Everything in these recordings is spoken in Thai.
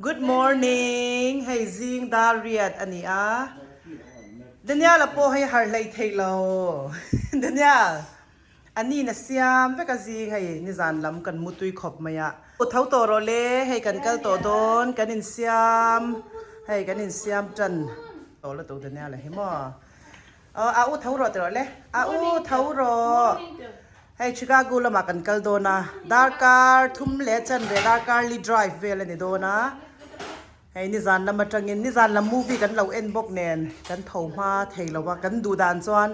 Good morning ให้ซิงดาเรียดอันนี้เดนยาละโปให้ฮาร์ไลท์เทโลเดนยาอันนี้นะเสียมเวกซิงให้นิจานลำกันมุตุยขบมายะอุทาวโตโรเล่ให้กันกัลโตโดนกันอินเสียมให้กันอินเสียมจันโตละตัวเดนยาเลยให้หมออุทาวโรเตโรเล่อุทาวโรให้ชิคาโกละมากันกัลโดนะดาร์การ์ทุ่มเลจันเวดาร์การ์ลีดรฟ์เวลนี่โดนะให้นิจานลำมาจังเงินนิจานลำมูฟี่กันเราเอ็นบกเนนกันเท่ามาเทเราว่ากันดูดานจวน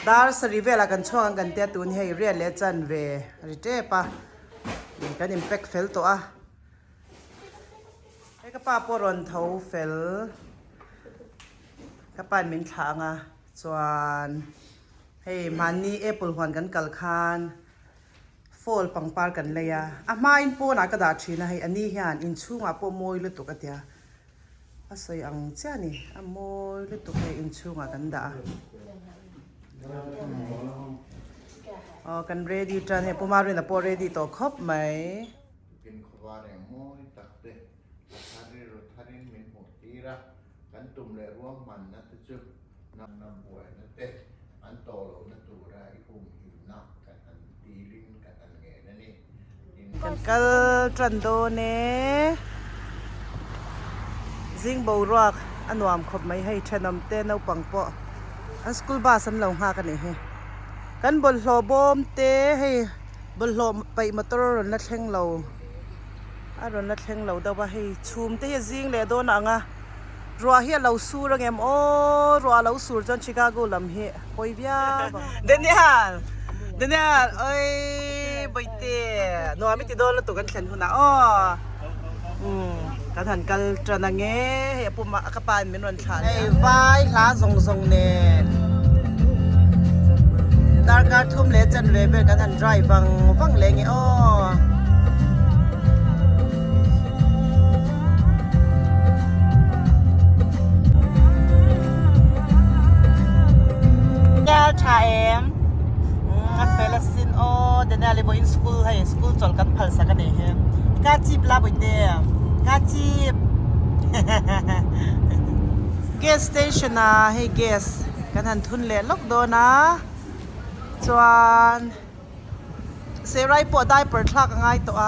ดาร์สรีเวลกันช่วงกันเตะตุนให้เรียนเลจันเวริเจปะกันอิมแพคเฟลตัวให้กับป้าปรนเท่าเฟลกับป้ามินทางจวนให้มันนี่เอเปิลหวนกันกัลคานโฟลปังปาร์กันเลยมาอินโปนักกระดาษชีนะให้อันนี้เห็นอินชูงปโมยลุตุกเดียสวยอังเจ้านี่โมยลุตุกให้อินชูงกันด่ากันเรดี้จันให้ปุ่มารินปอเรดี้ต่อครบไหมกินขวานโมยตักเตะทาริรทารินมินหัวตีระกันตุ่มเลยร่วมมันนะจุดนำบวยนะเตะอันโตโลนะตัวไรพุ่งหิวนักกันอันตีลิ้นกันอันเงี้ยนั่นนี่กันกัลจันโดเน่ซิงบูรักอันวามครบไหมให้ชนมเต้นเอาปังปออันสกูลบาสันเหล่าหากันนี่กันบนโลบอมเต้ให้บนโลไปมาตรรนัดแข่งเรารนัดแข่งเราแต่ว่าให้ชูมเต้ซิงเลยโดนรัวเฮียเราสู้ระเงมรัวเราสู้จนชิคาโกลำเฮียปอยเบียเดนเนี่ยเอ้ยไปเต้นัวไม่ติดโดนแล้วตัวกันเข็นหุ่นกันหันกันจนเงี้ยเฮียปุ่มกระปานเป็นวันฉันไอ้ไฟล้าทรงเน่ดาร์การ์ทุ่มเลจันเรเบลกันหันไดรฟ์ฟังเลงเงี้ยชาเอ็มเฟลซินเดนอะไรบ่อินสคูลให้สคูลจอลกันพัลสักกันเองกาจีบลาบ่เดียกาจีบเกสสเตชันให้เกสกันหันทุนเล่ล็อกโดนะจวนเซไรปวดได้เปิดคลักง่ายตัว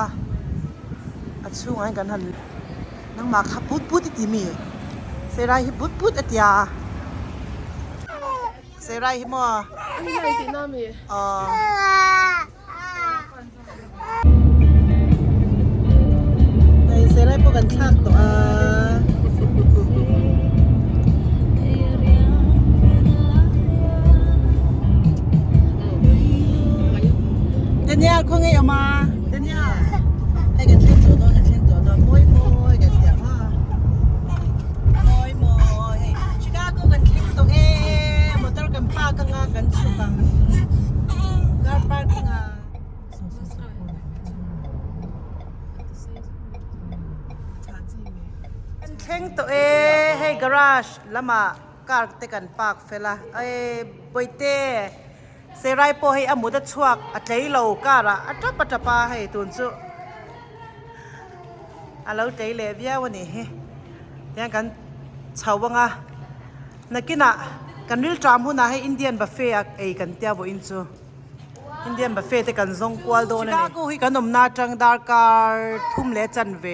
ช่วงกันหันนั่งมาขับพุดติมีเซไรพุดเตียเซไรฮิมัวนี่ไงตินามีในเซไรพวกกันชักตัวเดนยาคงไงออกมาเดนยาให้กันเช่นตัวน้อยมวยกันเสียงมวยชิคาโกกันเช่นตัวมอเตอร์กันป้ากันงากันสุกังการป้ากันงาเช่นตัวให้การาชละมาการเตกันปากเฟล่าบอยเต้เซไรโปให้อมุดชวกอัจฉริโลการะอัจฉปัจจปาให้ตุนซุเราใจเลี้ยวันนี้เนี่ยกันชาววังนักกินกันริลจามหุ่นให้อินเดียนบุฟเฟ่กันเตียบอินซูอินเดียนบุฟเฟ่ต์กันซงกวลโดนนี่กูให้กันนมนาจังดาร์การ์ทุ่มเลจันเว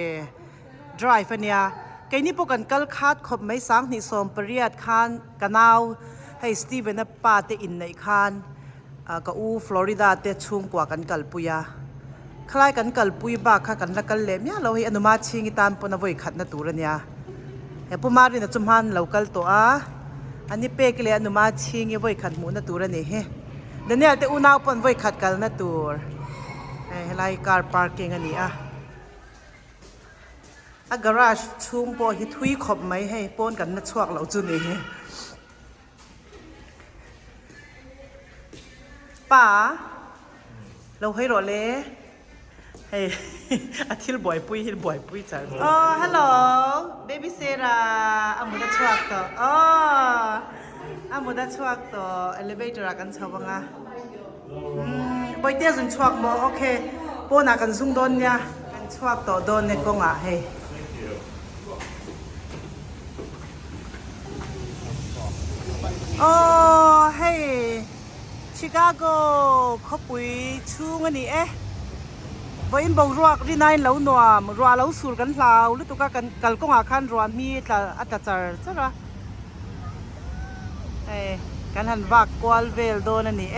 ดรายฟ์เนี่ยไก่นี่พวกกันกัลคาดขบไม่สังนิสมปริยัดคานกันเอาให้สตีเวนปาเตอินในคานก็ฟลอริดาเตชุ่งกว่ากันกัลปุยคล้ายกันกัลปุยบ้าค่ะกันละกันเล่มเนี่ยเราให้อนุมาชิงิตามปนวัยขัดนาตูรเนี่ยเฮ้ปุ่มมารินจุมฮันเรากัลตัวอันนี้เป๊กเลยอนุมาชิงิวัยขัดหมูนาตูรนี่เฮ้เดี๋ยวนี้เตอุณาวปนวัยขัดกัลนาตูรไล่การพาร์กิ้งอันนี้การาชชุ่มพอฮิตหุยขบไหมให้ป้อนกันนัดชวกเราจุนี่ป้าเราให้รอเล่ให้อาทิตย์บ่อยปุ้ยจังฮัลโหลเบบี้เซราอามุดชวกต่ออามุดชวกต่อเอลิเวเตอร์กันชาวบ้างบ่อยเตี้ยสุนชวกบ่โอเคป้อนกันซุ่งโดนเนี่ยกันชวกต่อโดนในกงเฮ้ โอ้ให้ชิคาโกเขาปุยชูงอันนี้วันนี้บอกรัวรีนายเหล่าหนัวรัวเหล่าสูรกันเหล่าหรือตัวกันกัลกงอาคันรัวมีแต่อัตจารย์ใช่ไหมกันหันวักกวลเวลโดนอันนี้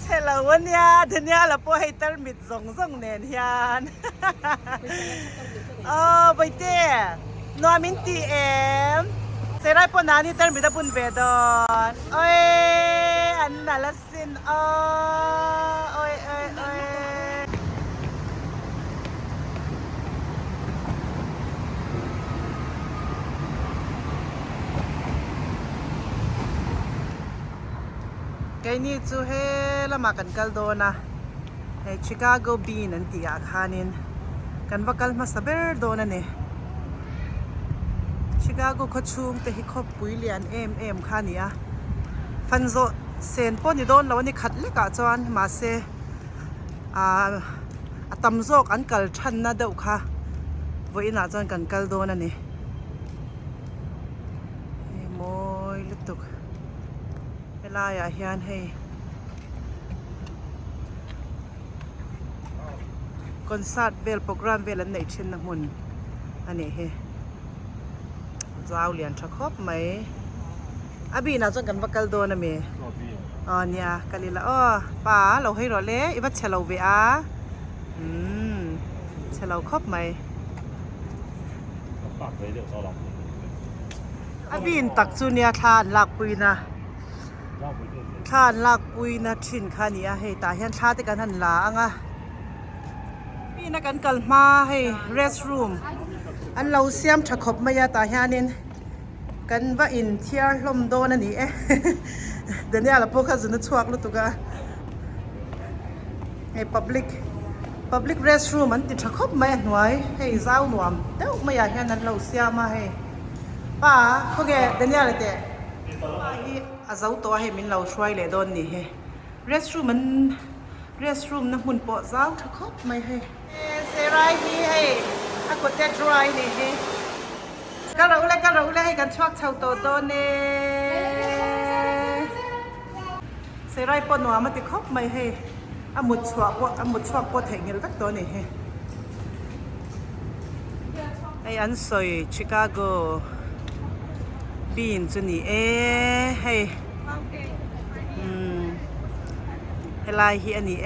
ใช่แล้ววันนี้เดี๋ยวนี้เราพอให้ตร์มิดส่งเนียนไปเต้นัวมินตีเสร็จปนานี่ตร์มิดปุ่นเบดอนอันนั้นละสินไกนี่จูเฮละมากันกัลโดนะให้ชิคาโกบีนันตีอาคานินกันว่ากัลมาสเบอร์โดนะเนี่ยชิคาโกเขาชูงแต่ฮิคบปุยเลียนคานี่ฟันโซเซนปนี่โดนแล้ววันนี้ขัดเล็กจวนมาเซตำโซกอันกัลชันนะเด็กค่ะวันนี้น่าจวนกันกัลโดนะเนี่ยโมยลุตุกเวลาอย่าเฮียนให้คอนเสิร์ตเวลโปรแกรมเวลอันไหนเช่นนักมุนอันนี้เฮจะเอาเหรียญชักครบไหมบีน่าจะกันวักกัลโดนะเมย์เนี่ยกัลิละป้าเราให้รอเล่อีวัชเชลเวียเชลครบไหมบีนตักจูเนียทานหลักปุยนะทานหลักปุยนะชินขานี่ให้ตาเฮียนชาติกันทันหลางพี่นักกันกัลมาให้ rest room อันเราเสียมชักคบมายาตาเฮียนินกันว่าอินเทียร์ลมโดนั่นนี่เดี๋ยวนี้เราพวกเขาจะนึกชวกลุตุกะให้ public rest room มันติดชักคบไหมหน่วยให้เจ้าหน่วมเดี๋ยวมายาเฮียนั้นเราเสียมาให้ป้าพวกแกเดี๋ยวนี้อะไรเตะอาเจ้าตัวให้มินเราช่วยเลยโดนนี่เฮ rest room มัน rest room นะหุ่นปอเจ้าชักคบไหมให้เซรายนี่ให้อากดแต่ dry นี่เฮก็เราเลยให้กันชอบชาวโตโตเน่เสร็จไรปนหัวมันติดครบไม่ให้อามุดชวบปวดแหงเงี้ยตักตัวนี่ให้ไออันสวยชิคาโกบีนจุนี่ให้ให้ลายฮีอันนี้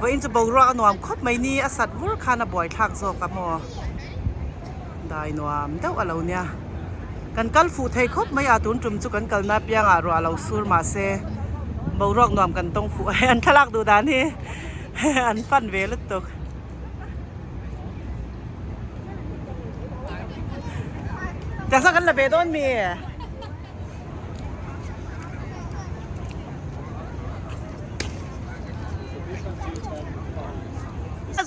ว่าอินจะบอกรักหนวมคบไม่นี่อสัตว์วัวคานาบ่อยทักโซกับมอได้หนวมเด้อเราเนี่ยกันกัลฟูไทยคบไม่อาตุนจุ่มจุกันกัลนับยังรัวเราสูรมาเซบอกรักหนวมกันต้องฟูอันทะลักดูดานนี่อันฟันเวลตกจากสักกันละเบดอนมี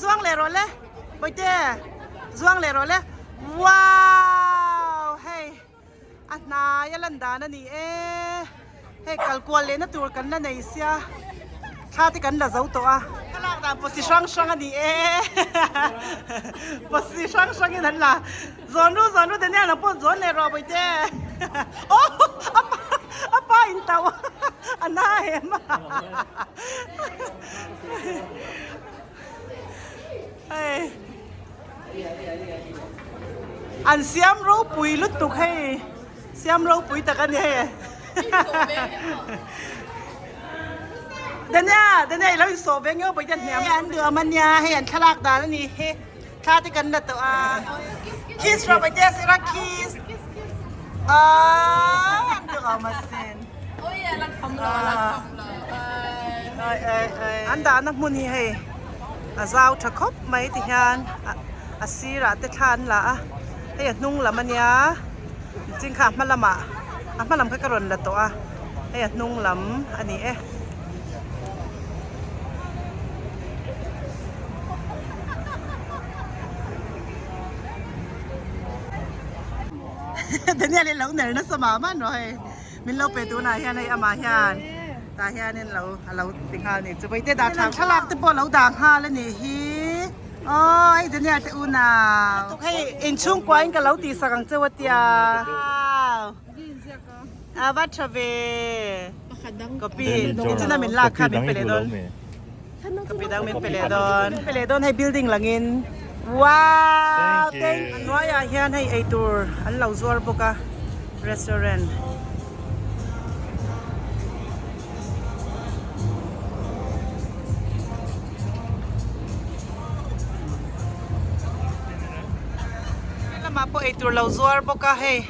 zwang le role boite zwang le role wow hey atna yalanda na ni hey kalkwal le na tur kan na nei sia thati kan la zau to kalak da position sang ani position sang in la zonu de ne na po zon le ro boite oh apa in taw ana hemอันเสียมรู้ปุ๋ยลุดตุกให้เสียมรู้ปุ๋ยแต่กันเนี่ยเดี๋ยวนี้เราโซเบงเงาไปจันเนี่ยอันเดือมันยาให้อันขลักดาแล้วนี่เฮ้ข้าที่กันนะตัวคิสเราไปเจสรักคิสอันเดือมาเซนโอ้ยรักทำเลยอันดานักมุนีให้อาเจ้าชักคบไม่ติฮันอาซีระเตทันละให้นุ่งละมันยาจริงค่ะมันละมามันลำก็กระรนละตัวให้นุ่งลำอันนี้เดี๋ยวนี้เราเหนื่อยนะสมามันหน่อยมินเราไปตัวไหนฮันให้อามาฮันตาเฮียนี่เราติงหานี่จะไปเตะดาทางฉลากแต่พอเราด่างหาแล้วนี่ฮี Ôi, đến nhà sẽ u nào. Tôi hay in chung quá anh cả lâu tí sao càng chơi vật tia. À, bắt trở về. Có pin, cái chỗ này mình lạc khá mình phải lấy đón. Có pin đang mình phải lấy đón. Phải lấy đón hay building là nghìn. Wow, thank you. Nói à, hiện hay a tour. Anh lâu zuar boka restaurant. Mapo itu lau zuar boka hey.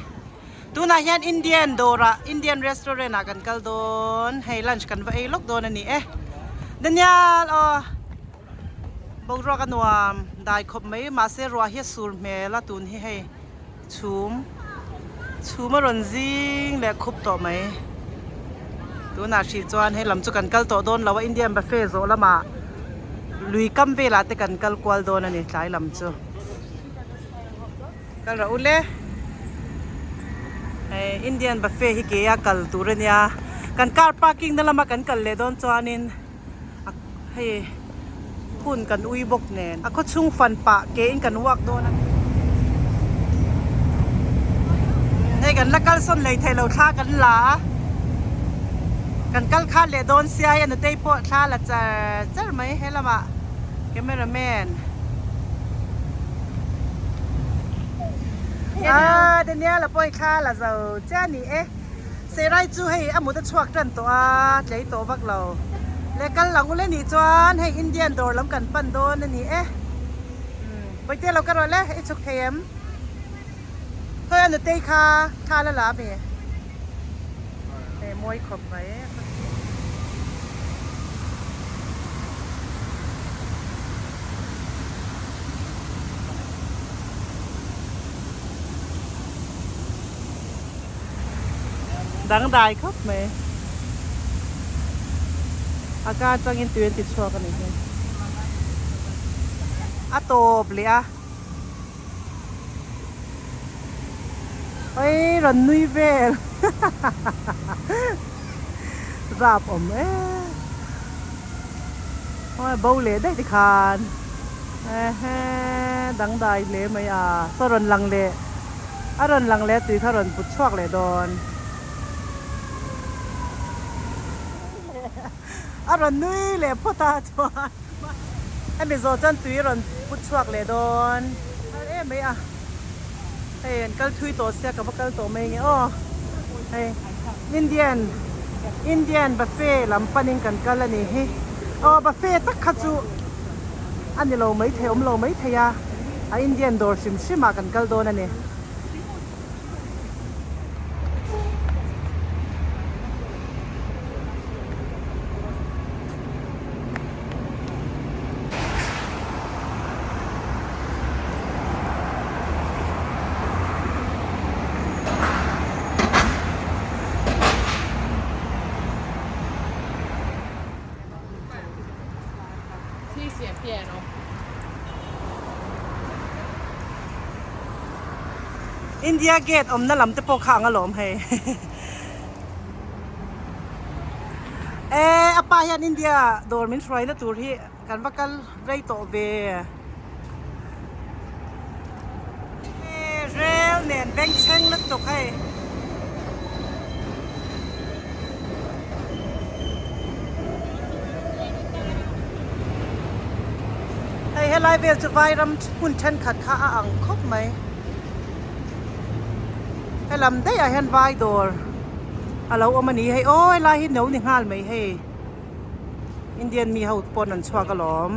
Tu na yan Indian dora, Indian restaurant akan kal don. Hey lunch kan ba lok don ani Daniel oh. Bogro kan wam dai khop mai ma se ro hi sur me la tun hi hey. Chum ron jing le khop to mai. Tu na shi chuan hey lam chu kan kal to don lawa Indian buffet zo lama. Lui kam ve la te kan kal kwal don ani tlai lam chu. Kal ra ule Indian buffet hi ke ya kal turen ya kan car parking na lama kan kal le don chuanin hey kun kan ui bok nen ako chung fan pa ke in kan wak don hey kan lakal son lei thai lo tha kan la kan kal kha le don sia ya na tei po tha la char mai helama cameraman Daniel là bôi kha là giàu cha nị xe rai chú hay amu ta chuak trần to lấy to vác lầu lấy căn lòng lên nị chuan hay Indian đồ lắm cần pan đôn nị bây giờเราก็rồi lấy ít chục thêm thôi anh tây kha là lá bề môi khom vậyดังได้ครับแม่อากาศจังอินtuyếnติดชัวกันนี่อะโตบเลยอะเฮ้ยรันนุยเวลราบอมโอ้ยเบาเลยได้ที่คานดังได้เลยไหมสรนลังเลยรนลังเลยตีถ้ารนปุดชวกเลยโดนรอนนุ้ยเลยพ่อตาจวนไอ้เมโซจันตุยรอนพุทชวกเลยโดนไม่เห็นกัลทุยโตเสียกับกัลโตไม่เงี้ยอินเดียนบุฟเฟ่ลำปันยิงกันกัลนี่บุฟเฟ่ตักขจูอันนี้เราไม่เที่ยวเราไม่เที่ยวอินเดียนโดร์ชิมมากันกัลโดนนี่อินเดียเกตนั่นลำจะโปกขางอารมณ์ให้อปายันอินเดียโดนมินทรอยนะตัวที่กันว่ากันไรโตเบเรลเนียนแบงเชงลึกตกให้ไลฟ์เวลจะไว้รำหุ่นเช่นขัดขาอ่างครบไหมให้ลำได้เห็นไว้ตัวเราเอามาหนีให้โอ้ยลายหินเหนียวนี่ห้าไหมให้อินเดียนมีเขาปนอันชัวกระหลอม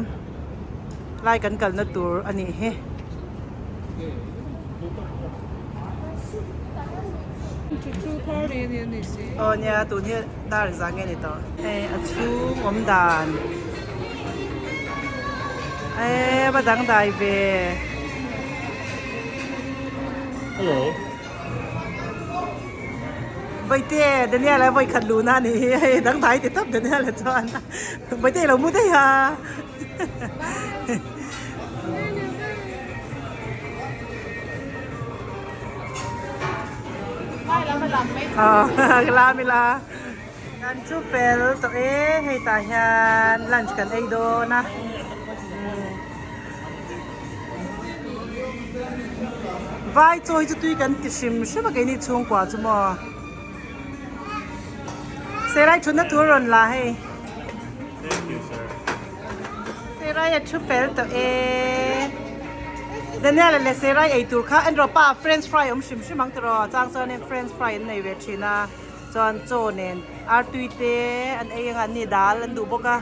ลายกันนะตัวอันนี้เฮ้เนี่ยตัวนี้ได้หรือยังไงนี่ต่ออันชูอมดานมาดังได้เว้ฮัลโหลใบเต้เดี๋ยวนี้อะไรใบขัดลูน่านี่ดังไทยติดทับเดี๋ยวนี้อะไรจวนใบเต้เรามุดได้ฮะไม่แล้วมันลำไม่ลาไม่ลาการชูเปลตัวให้ตาฮันลันช์กันไอโดนะ vai choi chu tui kan ti sim shema ke ni chung kwa chu mo serai chun na tur ron la he Thank you, sir. serai ya chu pel to e Daniel le serai ai tur kha en ro pa french fry sim simang tro chang chon en french fry nei ve thina chon cho nen ar tui te an ei nga ni dal an du boka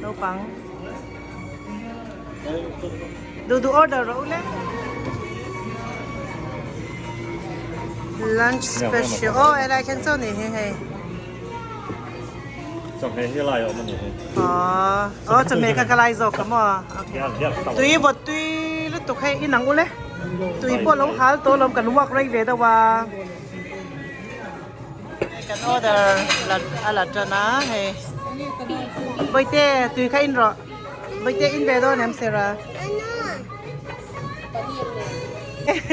no pang do order ro le lunch special oh and I can tell ni hey Trong cái như lại ở bên này.จะเมกะกะไลซอกกะมอโอเค ตุยบทตุยลุตุให้อีหนังอุเลตุยปวดลงหาโตลมกันวักไรเวดว่ากันออเดอร์ละอะไรจะนะเฮ้ใบเต้ตุยข้าอินรอใบเต้อินเวดอเนมเซรา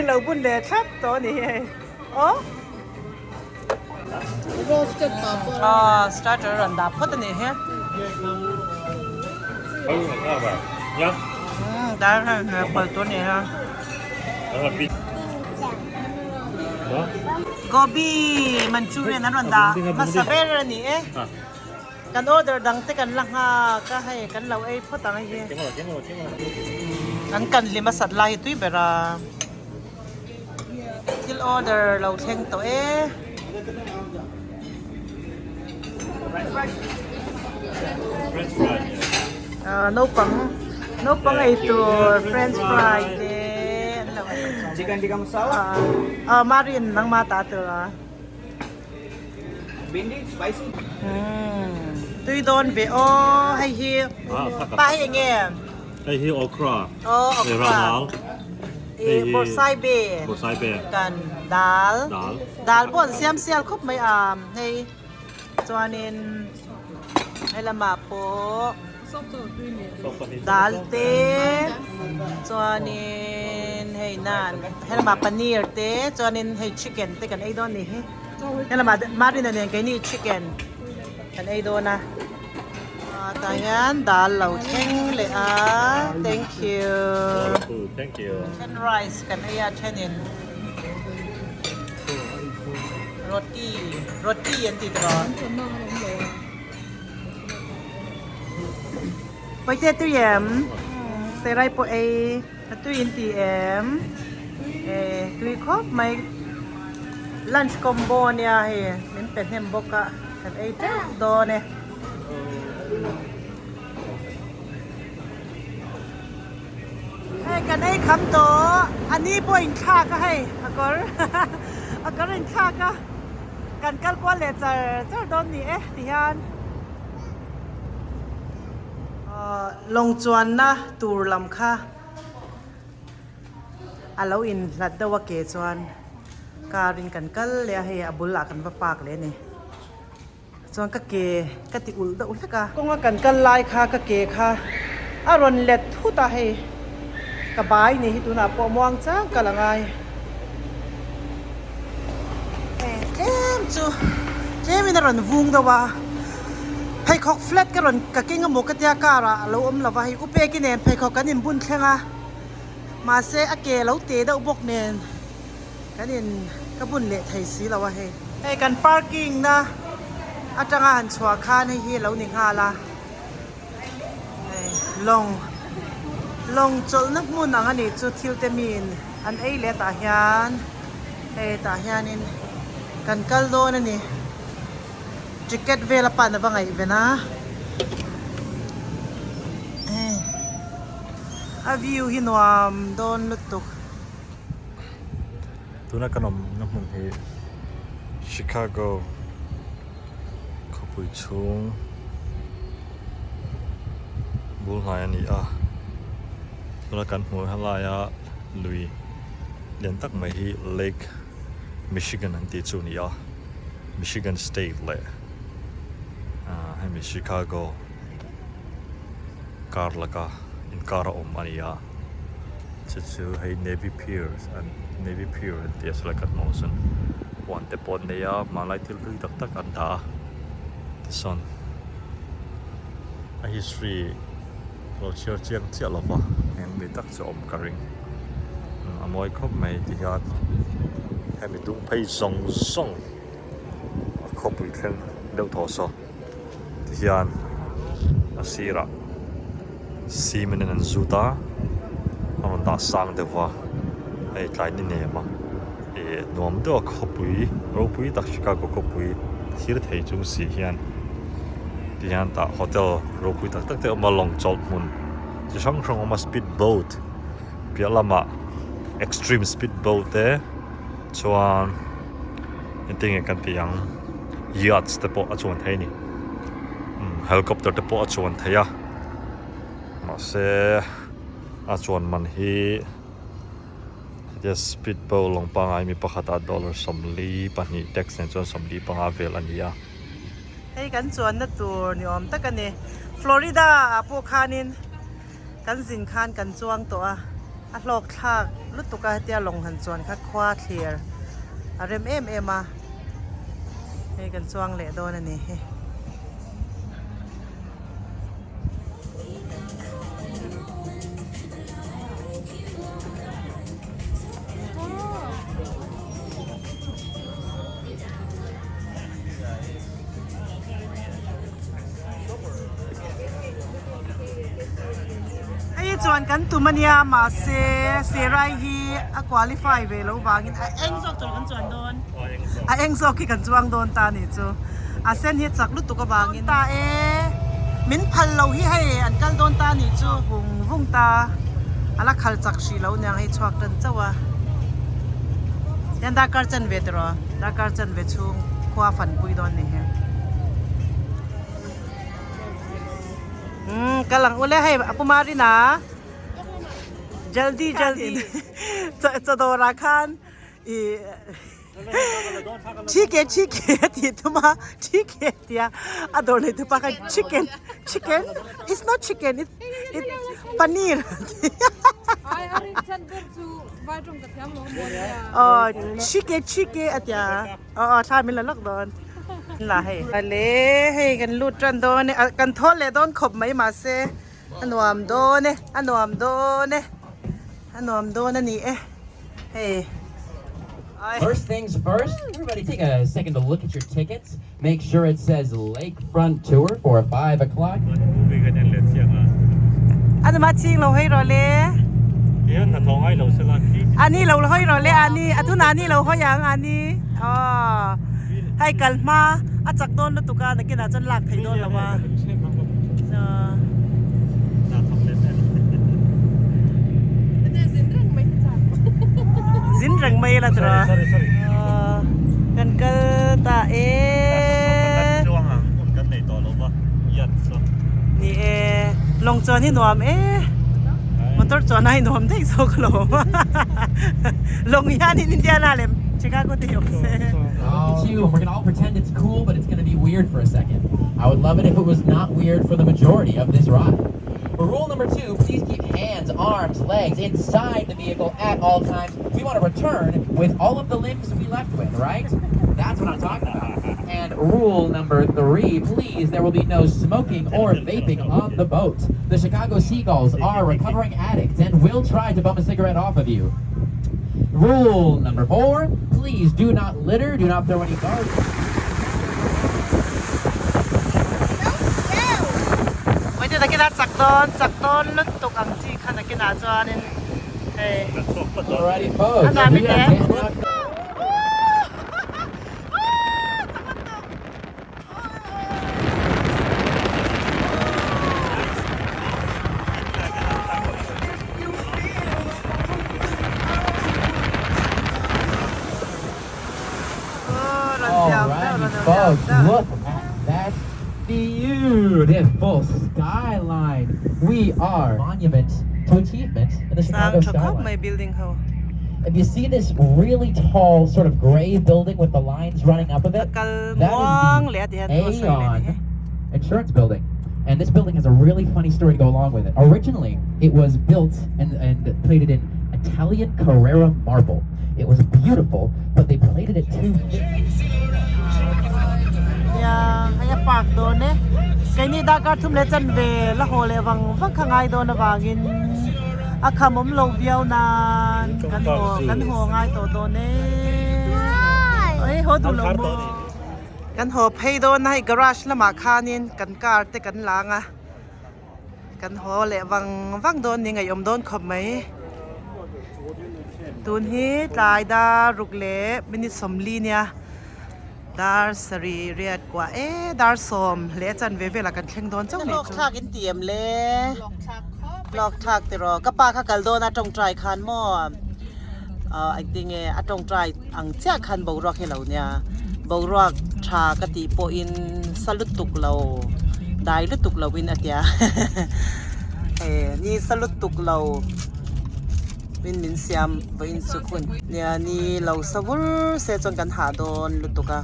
เราบุญเดชครับตัวนี้โอ้ roasted papa สตาร์เตอร์รันดับพอตัวนี้เฮ้ Ừ, các bạn. Nhá. ได้เปิดตัวนี้ฮะ Đó là bít. Đó. กอบี้มันชูเรียนนั้นวันดามาสเปรนี่เอ๊ะ À. กันออเดอร์ดังแต่กันละฮะก็ให้กันเราไอ้พ่อตังไอ้เหี้ย Kiếm rồi. อันกันลิมาสัตไลตุยเบราที่ออเดอร์เราเท่งตัวเอ๊ะ French fry. โนปังไอ้ตัวเฟรนช์ฟรายเด้ Chicken tikka masala, มารินนังมาตาตัว bindi, spicy. ตุยโดนเบโอให้เฮีย À, thật ป้า à. ให้ยังไง Đây hi okra. โอ้ออก Đây มา rau โบไซเบ bột sai bè. กันดาล Đál. ดาลบนเสียมเสียลครบไม่ให้จวนินให้ละมาโป sop to creamy Không có thịt. ดาลเต้จวนินให้นานให้ละมาปนีร์เต้จวนินให้ชิคเก้นเต้กันไอ้โดนนี่ให้ละมาดินเนี่ยกันนี่ชิคเก้นกันไอ้โดนนะแต่งั้นดาลเราเท่งเลยthank you Wonderful. Thank you. เช่นไรซ์กันไอ้เช่นนินโรตียันติดรอ คนนอกล้มโล ไปเจอตู้แยมเซไรโปเอตู้ยินตีแอมตู้ครบไหมลันช์คอมโบเนี่ยเฮ้มันเป็นเฮมบกะกันไอ้เจ้าโดนเนี่ยให้กันไอ้คำโตอันนี้พวกอินค่าก็ให้อากอร์อากอร์อินค่าก็กันกัลกว่าเลเจอเจ้าโดนนี่ที่ฮันลงจวนนะตูรลำค่ะอาเราอินลัดเดวเกจวนการินกันกัลเลยให้อบุลลากันว่าปากเลยนี่จวนก็เกก็ติอุลเดอุลกะก็ว่ากันกัลไลค่ะก็เกค่ะอารอนเล็ดทุตาให้กระบายนี่ตัวน่ะปอมวงจ้างกะละไงเจมจูเจมินารอนวุงดว่าไพคอกเฟลตกันรอนกะเก่งกับหมูกะเตียการะเราอมละว่าให้อุเปกินเนนไพคอกกันนินบุญแข่งอ่ะมาเซอเกเราเตะได้อุบกเนนกันนินกะบุญเละไทยสีละว่าให้กันพาร์กิ้งนะอาจารย์หันชัวคานให้เฮเราหนึ่งหาละลงจนนักมุนอันนี้จุดทิวเตมินอันไอเลตาฮยานตาฮยานินกันกัลโดนั่นนี่Jacket vela pa na ba ngay na? A view hinwam don lutok. Tuna kanom namun hi Chicago kapui chung bulhai ani tuna kan hmu halaya lui lian tak mai hi Lake Michigan an ti chu ni Michigan State le hai mi Chicago karlaka in kara om ania chu hei Navy Pier an ti asla kat mosun wan te pon ne ya malai til ri tak tak an da son a history lo chiang chia lo ba en mi tak chu om karing amoi khop mai ti hian hemi dung phei zong zong khop pui thlen deuh thaw saw ti hian a sira simen an zuta amon da sang dewa ei tlai ni nema e nuam do khop pui ro pui tak Chicago khop pui thir thei chung si hian ti hian ta hotel ro pui tak tak te ma long chol mun chi sang sang ma speed boat pialama extreme speed boat te chuan inting kan piang yachts te po a chuan thei ni helicopter te po a chuan theia ma se a chuan man hi yes speed boat long pa ngai mi pakhata dollar somli pani tax ne chuan somli panga vel ania hei kan chuan na tur ni om takani Florida po khanin kan zin khan kan chuang to a hlok thak lutuka tia long han chuan kha khwa clear arem em a hei kan chuang le don ani he chuan kan tumania ma se rai hi a qualify ve lo wangin a eng zok chon kan chuan don a eng zok ki kan chuang don ta ni chu a sen hi chak lu tu ka wangin ta min phal lo hi hei an kal don ta ni chu vung ta ala khal chak shi lo nyang hei chuak tan chawa yan da kar chan ve tro da kar chan ve chung khwa fan pui don ni he kalang ule hai apumari na jaldi chadora khan ठीक है ती तुमा ठीक है तिया ador ne tu pakai chicken it's not chicken it paneer chicken atia tha min la lak don la hai ale hei kan lut tran don kan thol le don khop mai ma se anuam don ani hey First things first, everybody take a second to look at your tickets. Make sure it says Lakefront Tour for 5 o'clock. Ano ma ching lo hoi ro le hian na thong ai lo sela ki ani lo hoi ro le ani atu na ni lo hoi yang ani hai kal ma a chak don lu tuka na kina chan lak thai don lawa na thong le zin rang mai la tra sorry kan kal ta chuang un kan nei to lo ba yan so ni long chon hi nuam motor chon ai nuam dei so klo long yan in Indiana lem Chicago te yok se We're going to all pretend it's cool, but it's going to be weird for a second. I would love it if it was not weird for the majority of this ride. But rule number 2, please keep hands, arms, legs inside the vehicle at all times. We want to return with all of the limbs we left with, right? That's what I'm talking about. And rule number 3, please, there will be no smoking or vaping on the boat. The Chicago Seagulls are recovering addicts and will try to bum a cigarette off of you. Rule number 4, please do not litter, do not throw any garbage. Wait till I get that suck don, look to come see kind of get that on and hey. Alrighty, folks. Ano, We are Miguel? getting- Alrighty, folks, look at that beautiful skyline. We are monument to achievement in the Chicago Sang chokop may skyline. building ho. If you see this really tall, sort of gray building with the lines running up of it, Kal that muang is le the at yan to Aon Insurance Building. And this building has a really funny story to go along with it. Originally, it was built and plated in Italian Carrara marble. It was beautiful, but they plated it too thick. Yeah, ay park don Kay ni da ka tum le chan ve la ho le wang khangai don na wangin อะคำมโลเวียวนานกันหัวง่ายตัวเน่เอ้ยหัวดูลมกันหัวเพย์โดนให้กราชละมาคานินกันการแต่กันล้างอ่ะกันหัวเละวังโดนยังไงโดนขบไหมตูนฮีตายดารุกเละมินิสมลีเนี่ยดาร์สรีเรียดกว่าดาร์สมเละจันเวลากันแข่งโดนเจ้าหลอกทักอินเตียมเละหลอกทักแต่รอกระปาข้ากันโดนจงใจคันหม้อไอ้ติงจงใจอังเจ้าคันบ่รอกให้เราเนี่ยบ่รอกชากติโปอินสลุตุกเราได้ลุตุกเราวินอาเตียนี่สลุตุกเราวินมินเซียมวินสุขุนเนี่ยนี่เราสวรเสจนกันหาโดนลุตุกะ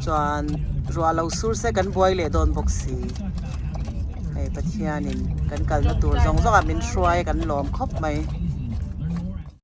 จวนรัวเราสูรเสกันบวยเลยโดนบกสีปัทยานินกันกันมาตัวจงจงมินช่วยกันหลอมครบไหม